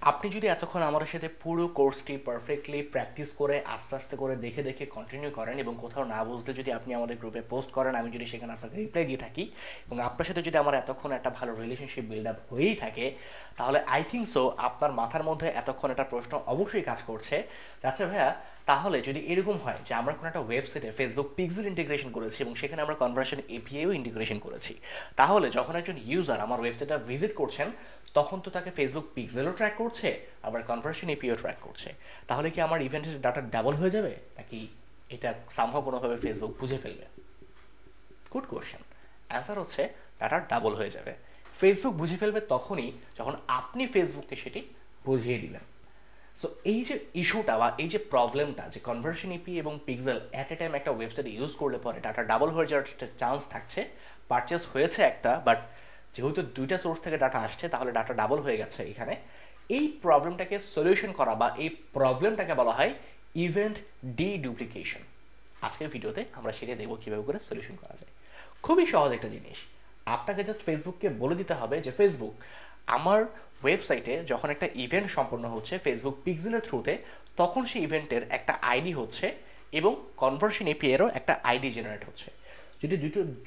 আপনি যদি এতক্ষণ আমার সাথে পুরো কোর্সটি পারফেক্টলি প্র্যাকটিস করে আস্তে আস্তে করে দেখে দেখে কন্টিনিউ করেন এবং কোথাও না বুঝলে যদি আপনি আমাদের গ্রুপে পোস্ট করেন, আমি যদি সেখানে আপনাকে রিপ্লাই দিয়ে থাকি এবং আপনার সাথে যদি আমার এতক্ষণ একটা ভালো রিলেশনশিপ বিল্ড আপ হয়েই থাকে, তাহলে আই থিঙ্ক সো আপনার মাথার মধ্যে এতক্ষণ একটা প্রশ্ন অবশ্যই কাজ করছে। আচ্ছা ভাইয়া, তাহলে যদি এরকম হয় যে আমরা কোনো একটা ওয়েবসাইটে ফেসবুক পিক্সেল ইন্টিগ্রেশন করেছি এবং সেখানে আমরা কনভার্সন এপিআইও ইন্টিগ্রেশন করেছি, তাহলে যখন একজন ইউজার আমার ওয়েবসাইটটা ভিজিট করছেন তখন তো তাকে ফেসবুক পিক্সেলও ট্র্যাক করছে, আবার কনভার্সন এপিও ট্র্যাক করছে। তাহলে কি আমার ইভেন্টের ডাটা ডাবল হয়ে যাবে, নাকি এটা সামহাও কোনোভাবে ফেসবুক বুঝে ফেলবে? Good question. অ্যান্সার হচ্ছে ডাটা ডাবল হয়ে যাবে। ফেসবুক বুঝে ফেলবে তখনই যখন আপনি ফেসবুককে সেটি বুঝিয়ে দিবেন। সো এই যে ইস্যুটা বা এই যে প্রবলেমটা, যে কনভার্সন ইপি এবং পিক্সেল অ্যাট এ টাইম একটা ওয়েবসাইট ইউজ করলে পরে ডাটা ডাবল হয়ে যাওয়ার একটা চান্স থাকছে। পারচেস হয়েছে একটা, বাট যেহেতু দুইটা সোর্স থেকে ডাটা আসছে তাহলে ডাটা ডাবল হয়ে গেছে এখানে। এই প্রবলেমটাকে সলিউশন করা বা এই প্রবলেমটাকে বলা হয় ইভেন্ট ডিডুপ্লিকেশন। আজকের ভিডিওতে আমরা সেটা দেখব কীভাবে করে সলিউশন করা যায়। খুবই সহজ একটা জিনিস। আপনাকে জাস্ট ফেসবুককে বলে দিতে হবে যে ফেসবুক, আমার ওয়েবসাইটে যখন একটা ইভেন্ট সম্পন্ন হচ্ছে ফেসবুক পিক্সেলের থ্রুতে, তখন সেই ইভেন্টের একটা আইডি হচ্ছে এবং কনভার্সন এপিআইয়েরও একটা আইডি জেনারেট হচ্ছে।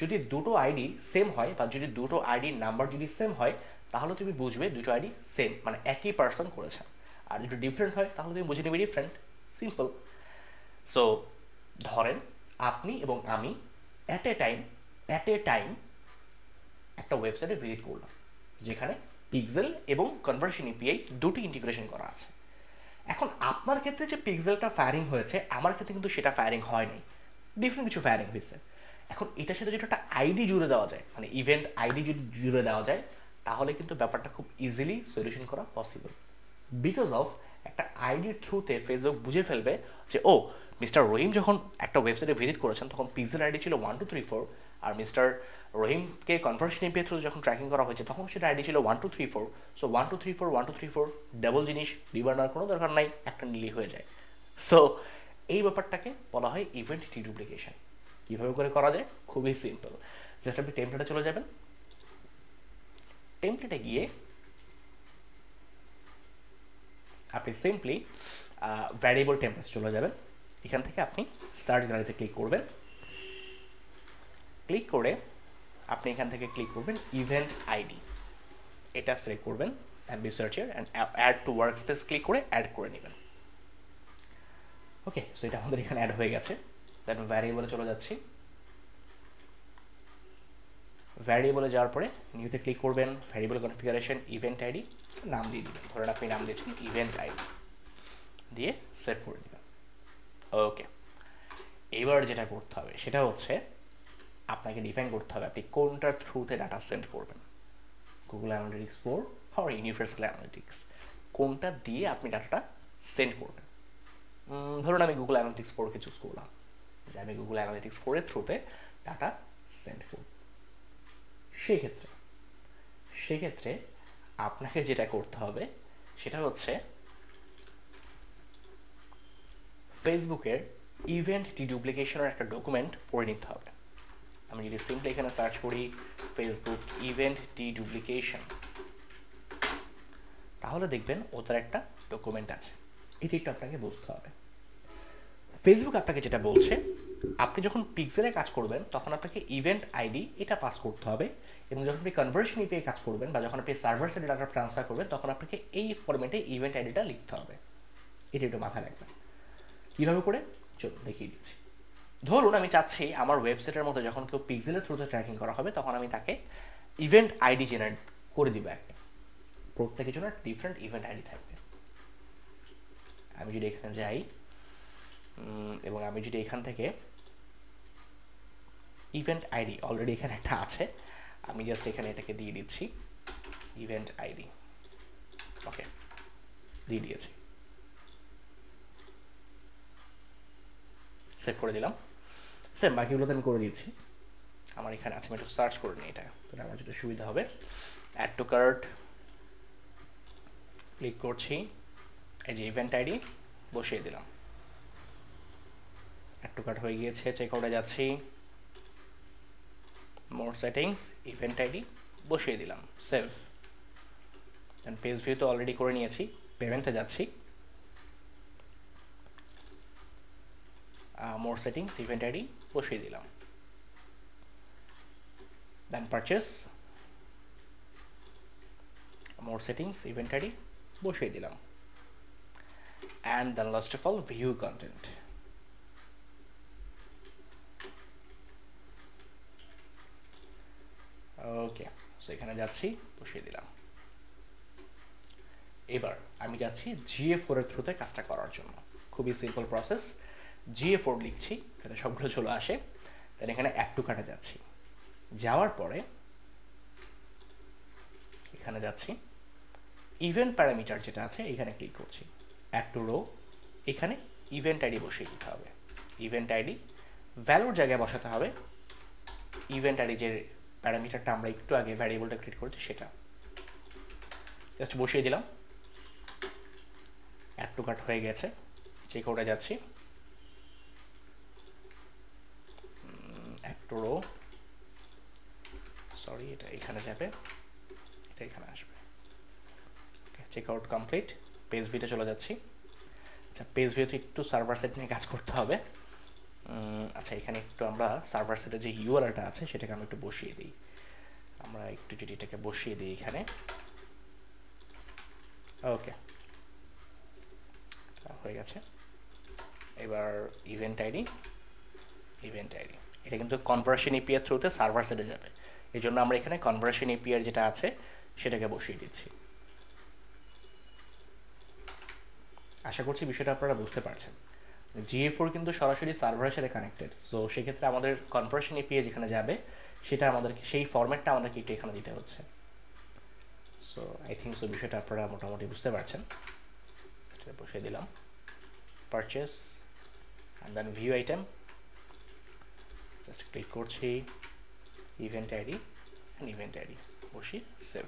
যদি দুটো আইডি সেম হয় বা যদি দুটো আইডির নাম্বার যদি সেম হয়, তাহলে তুমি বুঝবে দুটো আইডি সেম, মানে একই পার্সন করেছে। আর যদি ডিফারেন্ট হয় তাহলে তুমি বুঝে নেবে ডিফারেন্ট। সিম্পল। সো ধরেন আপনি এবং আমি অ্যাট এ টাইম একটা ওয়েবসাইটে ভিজিট করলাম যেখানে পিক্সেল এবং কনভার্সন ইপিআই দুটি ইন্টিগ্রেশন করা আছে। এখন আপনার ক্ষেত্রে যে পিক্সেলটা ফায়ারিং হয়েছে, আমার ক্ষেত্রে কিন্তু সেটা ফায়ারিং হয় নাই, ডিফারেন্ট কিছু ফায়ারিং হয়েছে। এখন এটার সাথে যদি একটা আইডি জুড়ে দেওয়া যায়, মানে ইভেন্ট আইডি যদি জুড়ে দেওয়া যায়, তাহলে কিন্তু ব্যাপারটা খুব ইজিলি সলিউশন করা পসিবল। বিকজ অফ একটা আইডির থ্রুতে ফেসবুক বুঝে ফেলবে যে ও, মিস্টার রহিম যখন একটা ওয়েবসাইটে ভিজিট করেছেন তখন পিক্সেল আইডি ছিল 1234, আর মিস্টার রহিমকে কনভার্সন এপিআই থ্রুতে যখন ট্র্যাকিং করা হয়েছে তখন সেটা আইডি ছিল 1234। সো 1234 ডাবল জিনিস দুইবার নেওয়ার কোনো দরকার নাই, একটা নিলেই হয়ে যায়। সো এই ব্যাপারটাকে বলা হয় ইভেন্ট ডিডুপ্লিকেশন। কীভাবে করে করা যায়? খুবই সিম্পল। জাস্ট আপনি টেমপ্লেটে চলে যাবেন। টেমপ্লেটে গিয়ে আপনি সিম্পলি ভ্যারিয়েবল টেমপ্লেটে চলে যাবেন। এখান থেকে আপনি সার্চ গ্যালারিতে ক্লিক করবেন। ক্লিক করে আপনি এখান থেকে ক্লিক করবেন ইভেন্ট আইডি, এটা সিলেক্ট করবেন and B searcher and add to workspace click করে অ্যাড করে নেবেন। ওকে, সো এটা আমাদের এখানে অ্যাড হয়ে গেছে। দেন ভ্যারিয়েবলে চলে যাচ্ছি। ভ্যারিয়েবলে যাওয়ার পরে নিউতে ক্লিক করবেন, ভ্যারিয়েবল কনফিগারেশন ইভেন্ট আইডি নাম দিয়ে দিবেন। ধরেন আপনি নাম দিয়েছেন ইভেন্ট আইডি, দিয়ে সেভ করে দেবেন। ওকে, এবার যেটা করতে হবে সেটা হচ্ছে আপনাকে ডিফাইন করতে হবে আপনি কোনটার থ্রুতে ডাটা সেন্ড করবেন। গুগল অ্যানালিটিক্স 4 আর ইউনিভার্সাল অ্যানালিটিক্স, কোনটা দিয়ে আপনি ডাটাটা সেন্ড করবেন। ধরুন আমি গুগল অ্যানালিটিক্স 4কে চুজ করলাম, যে আমি গুগল অ্যানালিটিক্স 4-এর থ্রুতে ডাটা সেন্ড করব। সেক্ষেত্রে আপনাকে যেটা করতে হবে সেটা হচ্ছে ফেসবুকের ইভেন্ট ডিডুপ্লিকেশনের একটা ডকুমেন্ট পড়ে নিতে হবে। আমি যদি সিম্পলি এখানে সার্চ করি ফেসবুক ইভেন্ট ডিডুপ্লিকেশন, তাহলে দেখবেন ওটার একটা ডকুমেন্ট আছে। এটি একটু আপনাকে বুঝতে হবে। ফেসবুক আপনাকে যেটা বলছে, আপনি যখন পিক্সেলে কাজ করবেন তখন আপনাকে ইভেন্ট আইডি এটা পাস করতে হবে, এবং যখন আপনি কনভার্সন এপিআই কাজ করবেন বা যখন আপনি সার্ভার সাইডে ডাটা ট্রান্সফার করবেন তখন আপনাকে এই ফরম্যাটে ইভেন্ট আইডিটা লিখতে হবে। এটা একটু মাথায় রাখবেন। কীভাবে করে চলুন দেখিয়ে দিচ্ছি। ধরুন আমি চাচ্ছি আমার ওয়েবসাইটের মধ্যে যখন কেউ পিক্সেলের থ্রুতে ট্র্যাকিং করা হবে তখন আমি তাকে ইভেন্ট আইডি জেনারেট করে দিব একটা। প্রত্যেকের জন্য ডিফারেন্ট ইভেন্ট আইডি থাকবে। আমি যদি এখানে যাই এবং আমি যদি এখান থেকে ইভেন্ট আইডি অলরেডি এখানে একটা আছে, আমি জাস্ট এখানে এটাকে দিয়ে দিচ্ছি ইভেন্ট আইডি। ওকে, দিয়ে দিয়েছি, সেভ করে দিলাম। সেম বাকিগুলো তো আমি করে দিচ্ছি। আমার এখানে আছে, আমি একটু সার্চ করে নিই এটা, তাহলে আমার যেটা সুবিধা হবে। অ্যাড টু কার্ট ক্লিক করছি, এই যে ইভেন্ট আইডি বসিয়ে দিলাম। অ্যাড টু কার্ট হয়ে গিয়েছে, চেক আউটে যাচ্ছি, মোর সেটিংস ইভেন্ট আইডি বসিয়ে দিলাম, সেভ। পেজ ভিউ তো অলরেডি করে নিয়েছি, পেমেন্টে যাচ্ছি, মোর সেটিংস, ইভেন্ট আইডি বসিয়ে দিলাম, then purchase, more settings, event ID বসিয়ে দিলাম, and then last of all view content. Okay, so এখানে যাচ্ছি, বসিয়ে দিলাম। এবার আমি যাচ্ছি GA4 এর থ্রুতে কাজটা করার জন্য। খুবই সিম্পল প্রসেস। GA4 লিখছি, এখানে সবগুলো চলে আসে, তাহলে এখানে অ্যাড টু কার্টে যাচ্ছি, যাওয়ার পরে এখানে যাচ্ছি, ইভেন্ট প্যারামিটার যেটা আছে এখানে ক্লিক করছি, অ্যাড টু রো, এখানে ইভেন্ট আইডি বসিয়ে দিতে হবে। ইভেন্ট আইডি ভ্যালুর জায়গায় বসাতে হবে ইভেন্ট আইডি যে প্যারামিটারটা আমরা একটু আগে ভ্যারিয়েবলটা ক্রিয়েট করেছি সেটা, জাস্ট বসিয়ে দিলাম। অ্যাড টু কার্ট হয়ে গেছে, চেক আউটে যাচ্ছি, অ্যাড টু রো, সরি এটা এখানে যাবে, এটা এখানে আসবে। চেক আউট কমপ্লিট, পেজ ভিউতে চলে যাচ্ছি। আচ্ছা, পেজ ভিউতে একটু সার্ভার সেট নিয়ে কাজ করতে হবে। আচ্ছা, এখানে একটু আমরা সার্ভার সেটের যে ইউআরএলটা আছে সেটাকে আমরা একটু বসিয়ে দিই। আমরা একটু যদি এটাকে বসিয়ে দিই এখানে, ওকে হয়ে গেছে। এবার ইভেন্ট আইডি, এটা কিন্তু কনভার্সন এপিআই এর থ্রুতে সার্ভার সেটে যাবে, এই জন্য আমরা এখানে কনভার্সন এপিআই এর যেটা আছে সেটাকে বসিয়ে দিচ্ছি। আশা করছি বিষয়টা আপনারা বুঝতে পারছেন। GA4 কিন্তু সরাসরি সার্ভারের সাথে কানেক্টেড, সো সেক্ষেত্রে আমাদের কনভার্সন এপিআই যেখানে যাবে সেটা আমাদেরকে, সেই ফরম্যাটটা আমাদেরকে একটু এখানে দিতে হচ্ছে। সো আই থিঙ্ক সো বিষয়টা আপনারা মোটামুটি বুঝতে পারছেন। বসিয়ে দিলাম, purchase, and then view item, just click করছি, event ID and event ID বসিয়ে সেভ।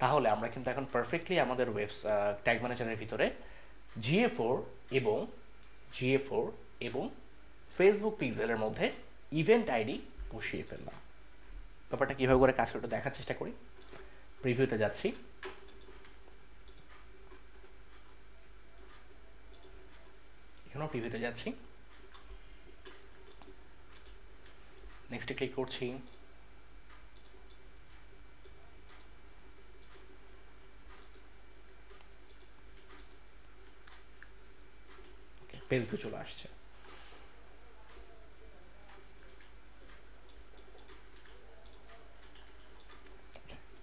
তাহলে আমরা কিন্তু এখন পারফেক্টলি আমাদের ট্যাগ ম্যানেজারের ভিতরে GA4 এবং ফেসবুক পিক্সেলের মধ্যে ইভেন্ট আইডি বসিয়ে ফেললাম। ব্যাপারটা কীভাবে করে কাজ করতে দেখার চেষ্টা করি। প্রিভিউতে যাচ্ছি, এখানেও প্রিভিউতে যাচ্ছি, নেক্সটে ক্লিক করছি, পেজ ভিউ চলে আসছে।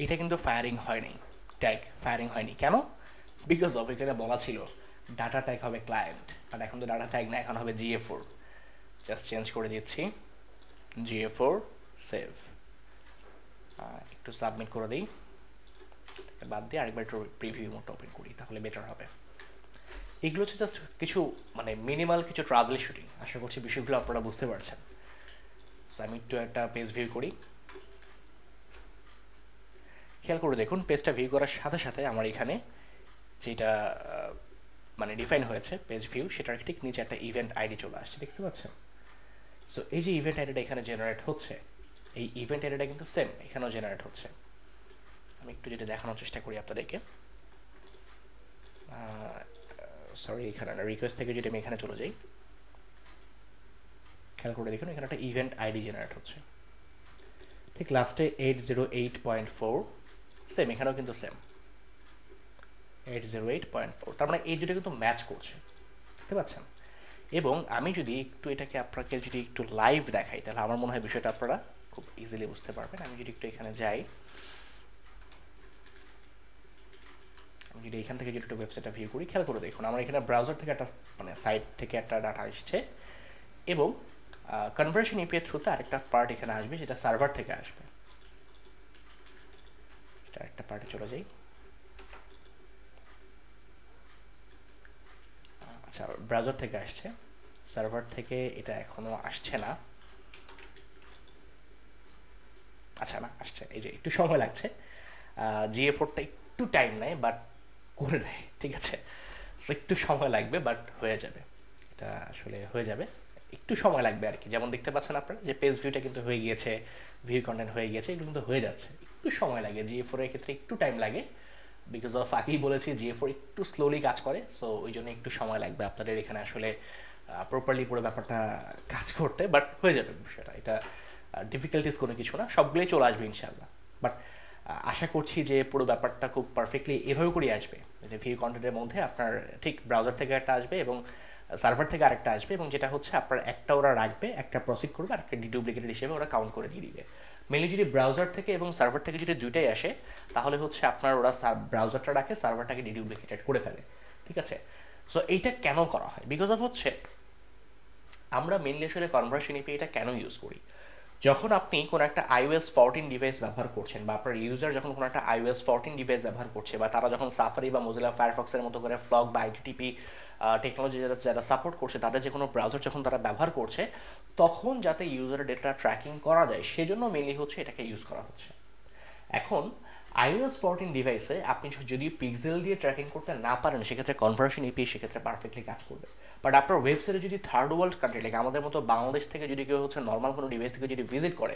এটা কিন্তু ফায়ারিং হয়নি, ট্যাগ ফায়ারিং হয়নি কেন? বিকজ অফ এখানে বলা ছিল ডাটা ট্যাগ হবে ক্লায়েন্ট, বাট এখন তো ডাটা ট্যাগ না, এখন হবে GA4। জাস্ট চেঞ্জ করে দিচ্ছি, GA4 সেভ, একটু সাবমিট করে দিই, বাদ দিয়ে আরেকবার একটু প্রিভিউ মোডটা ওপেন করি, তাহলে বেটার হবে। এগুলো হচ্ছে জাস্ট কিছু মানে মিনিমাল কিছু ট্রাভেল শুটিং। আশা করছি বিষয়গুলো আপনারা বুঝতে পারছেন। সো আমি একটু একটা পেজ ভিউ করি, খেয়াল করে দেখুন পেজটা ভিউ করার সাথে সাথে আমার এখানে যেটা মানে ডিফাইন হয়েছে পেজ ভিউ, সেটার ঠিক নিচে একটা ইভেন্ট আইডি চলে আসছে, দেখতে পাচ্ছেন? সো এই যে ইভেন্ট আইডিটা এখানে জেনারেট হচ্ছে, এই ইভেন্ট আইডিটা কিন্তু সেম এখানেও জেনারেট হচ্ছে। আমি একটু যেটা দেখানোর চেষ্টা করি আপনাদেরকে, সরি এখানে না, রিকোয়েস্ট থেকে যদি আমি এখানে চলে যাই, খেয়াল করে দেখুন এখানে একটা ইভেন্ট আইডি জেনারেট হচ্ছে, ঠিক লাস্টে 808.4, সেম এখানেও কিন্তু সেম 808.4, তার মানে এই দুটো কিন্তু ম্যাচ করছে, দেখতে পাচ্ছেন? এবং আমি যদি একটু এটাকে আপনাকে যদি একটু লাইভ দেখাই, তাহলে আমার মনে হয় বিষয়টা আপনারা খুব ইজিলি বুঝতে পারবেন। আমি যদি একটু এখানে যাই, আমি যদি এখান থেকে যদি একটু ওয়েবসাইটটা ভিউ করি, খেয়াল করে দেখুন আমার এখানে ব্রাউজার থেকে একটা মানে সাইট থেকে একটা ডাটা আসছে, এবং কনভার্সন এপিআই থ্রুতে আরেকটা পার্ট এখানে আসবে, যেটা সার্ভার থেকে আসবে। এটা একটা পার্টে চলে যাই, আচ্ছা ব্রাউজার থেকে আসছে, সার্ভার থেকে এটা এখনো আসছে না, আচ্ছা না আসছে, এই যে একটু সময় লাগছে, GA4টা একটু টাইম নেয় বাট করে দেয়, ঠিক আছে? সো একটু সময় লাগবে বাট হয়ে যাবে, এটা আসলে হয়ে যাবে, একটু সময় লাগবে আর কি। যেমন দেখতে পাচ্ছেন আপনারা যে পেজ ভিউটা কিন্তু হয়ে গিয়েছে, ভিউ কন্টেন্ট হয়ে গিয়েছে, এগুলো কিন্তু হয়ে যাচ্ছে, একটু সময় লাগে, GA4 এর ক্ষেত্রে একটু টাইম লাগে, বিকজ অফ আগেই বলেছি GA4 একটু স্লোলি কাজ করে, সো ওই জন্য একটু সময় লাগবে আপনাদের এখানে আসলে প্রপারলি পুরো ব্যাপারটা কাজ করতে, বাট হয়ে যাবে বিষয়টা। এটা ডিফিকাল্টিস কোনো কিছু না, সবগুলোই চলে আসবে ইনশাল্লাহ। বাট আশা করছি যে পুরো ব্যাপারটা খুব পারফেক্টলি এভাবে করেই আসবে, যে ভিউ কন্টেন্টের মধ্যে আপনার ঠিক ব্রাউজার থেকে একটা আসবে এবং সার্ভার থেকে আরেকটা আসবে, এবং যেটা হচ্ছে আপনার একটা ওরা রাখবে, একটা প্রসিড করবে, আরেকটা ডিডুপ্লিকেটেড হিসেবে ওরা কাউন্ট করে দিয়ে দিবে। মেনলি যদি ব্রাউজার থেকে এবং সার্ভার থেকে যদি দুইটাই আসে, তাহলে হচ্ছে আপনার ওরা ব্রাউজারটা রাখে, সার্ভারটাকে ডিডুপ্লিকেটেড করে ফেলে, ঠিক আছে। সো এইটা কেন করা হয়? বিকজ অফ হচ্ছে আমরা মেনলি আসলে কনভার্সন এপিআইটা কেন ইউজ করি, যখন আপনি কোনো একটা iOS 14 ডিভাইস ব্যবহার করছেন, বা আপনার ইউজার যখন কোনো একটা iOS 14 ডিভাইস ব্যবহার করছে, বা তারা যখন সাফারি বা মোজিলা ফায়ারফক্সের মতো করে ফ্লগ বা আইটিটিপি টেকনোলজি যারা সাপোর্ট করছে, তাদের যে কোনো ব্রাউজার যখন তারা ব্যবহার করছে, তখন যাতে ইউজারের ডেটা ট্র্যাকিং করা যায় সেজন্য মেনলি হচ্ছে এটাকে ইউজ করা হচ্ছে। এখন iOS 14 ডিভাইসে আপনি যদি পিক্সেল দিয়ে ট্র্যাকিং করতে না পারেন, সেক্ষেত্রে কনভার্সন এপিআই সেক্ষেত্রে পারফেক্টলি কাজ করবে। বাট আপনার ওয়েবসাইটে যদি থার্ড ওয়ার্ল্ড কান্ট্রি, লাইক আমাদের মতো বাংলাদেশ থেকে যদি কেউ হচ্ছে নর্মাল কোনো ডিভাইস থেকে যদি ভিজিট করে,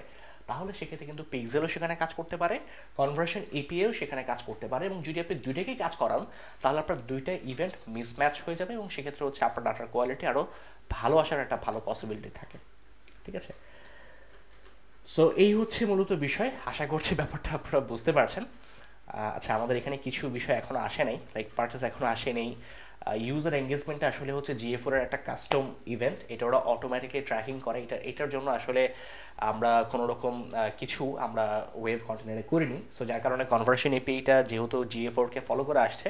তাহলে সেক্ষেত্রে কিন্তু পিক্সেলও সেখানে কাজ করতে পারে, কনভার্সন এপিআইও সেখানে কাজ করতে পারে, এবং যদি আপনি দুইটাকেই কাজ করান, তাহলে আপনার দুইটা ইভেন্ট মিসম্যাচ হয়ে যাবে, এবং সেক্ষেত্রে হচ্ছে আপনার ডাটার কোয়ালিটি আরও ভালো আসার একটা ভালো পসিবিলিটি থাকে, ঠিক আছে। সো এই হচ্ছে মূলত বিষয়, আশা করছি ব্যাপারটা আপনারা বুঝতে পারছেন। আচ্ছা, আমাদের এখানে কিছু বিষয় এখনও আসে নাই, লাইক পারচেস এখনও আসে নেই। ইউজার এঙ্গেজমেন্টটা আসলে হচ্ছে GA4 এর একটা কাস্টম ইভেন্ট, এটা ওরা অটোমেটিকলি ট্র্যাকিং করে। এটার জন্য আসলে আমরা কোনো রকম কিছু আমরা ওয়েব কন্টেনারে করিনি, সো যার কারণে কনভার্সন এপিআইটা যেহেতু GA4-কে ফলো করে আসছে,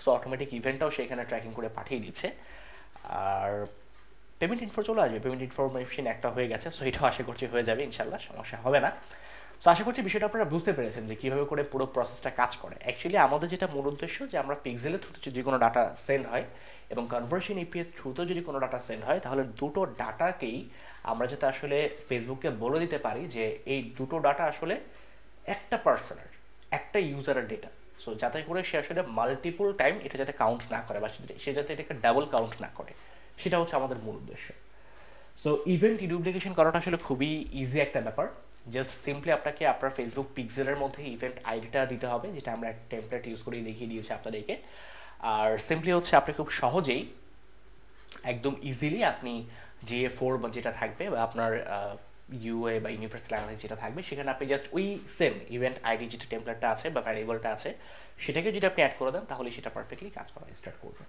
সো অটোমেটিক ইভেন্টটাও সেখানে ট্র্যাকিং করে পাঠিয়ে দিচ্ছে। আর পেমেন্ট ইনফো চলে আসবে, পেমেন্ট ইনফরমেশন একটা হয়ে গেছে, সো এটাও আশা করছি হয়ে যাবে ইনশাল্লাহ, সমস্যা হবে না। তো আশা করছি বিষয়টা আপনারা বুঝতে পেরেছেন যে কীভাবে করে পুরো প্রসেসটা কাজ করে। অ্যাকচুয়ালি আমাদের যেটা মূল উদ্দেশ্য, যে আমরা পিক্সেলের থ্রুতে যদি কোনো ডাটা সেন্ড হয় এবং কনভার্সন এপিআই থ্রুতে যদি কোনো ডাটা সেন্ড হয়, তাহলে দুটো ডাটাকেই আমরা যাতে আসলে ফেসবুককে বলে দিতে পারি যে এই দুটো ডাটা আসলে একটা পার্সনের, একটা ইউজারের ডেটা। সো যাতে করে সে আসলে মাল্টিপল টাইম এটা যাতে কাউন্ট না করে, বা সে যাতে এটাকে ডাবল কাউন্ট না করে, সেটা হচ্ছে আমাদের মূল উদ্দেশ্য। সো ইভেন্ট ডিডুপ্লিকেশন করাটা আসলে খুবই ইজি একটা ব্যাপার। জাস্ট সিম্পলি আপনাকে আপনার ফেসবুক পিক্সেলের মধ্যে ইভেন্ট আইডিটা দিতে হবে, যেটা আমরা একটা টেমপ্লেট ইউজ করে দেখিয়ে দিয়েছি আপনাদেরকে। আর সিম্পলি হচ্ছে আপনি খুব সহজেই একদম ইজিলি আপনি GA4 বা যেটা থাকবে, বা আপনার ইউএ বা ইউনিভার্সাল ল্যাঙ্গুয়েজ যেটা থাকবে, সেখানে আপনি জাস্ট ওই সেম ইভেন্ট আইডি যেটা টেমপ্লেটটা আছে বা ভ্যারিয়েবলটা আছে, সেটাকে যদি আপনি অ্যাড করে দেন, তাহলে সেটা পারফেক্টলি কাজ করা স্টার্ট করবে।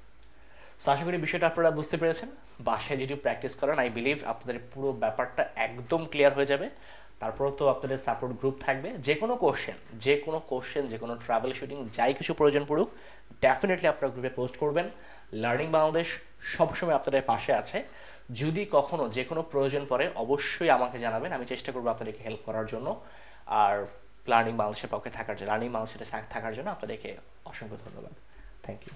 সো আশা করি বিষয়টা আপনারা বুঝতে পেরেছেন। বাসায় যদি প্র্যাকটিস করেন, আই বিলিভ আপনাদের পুরো ব্যাপারটা একদম ক্লিয়ার হয়ে যাবে। তারপরেও তো আপনাদের সাপোর্ট গ্রুপ থাকবে, যে কোনো কোশ্চেন, যে কোনো ট্রাভেল শুটিং, যাই কিছু প্রয়োজন পড়ুক, ডেফিনেটলি আপনারা গ্রুপে পোস্ট করবেন। লার্নিং বাংলাদেশ সবসময় আপনাদের পাশে আছে। যদি কখনো যে কোনো প্রয়োজন পড়ে, অবশ্যই আমাকে জানাবেন, আমি চেষ্টা করবো আপনাদেরকে হেল্প করার জন্য। আর লার্নিং বাংলাদেশের পক্ষে থাকার জন্য, লার্নিং বাংলাদেশের থাকার জন্য আপনাদেরকে অসংখ্য ধন্যবাদ। Thank you.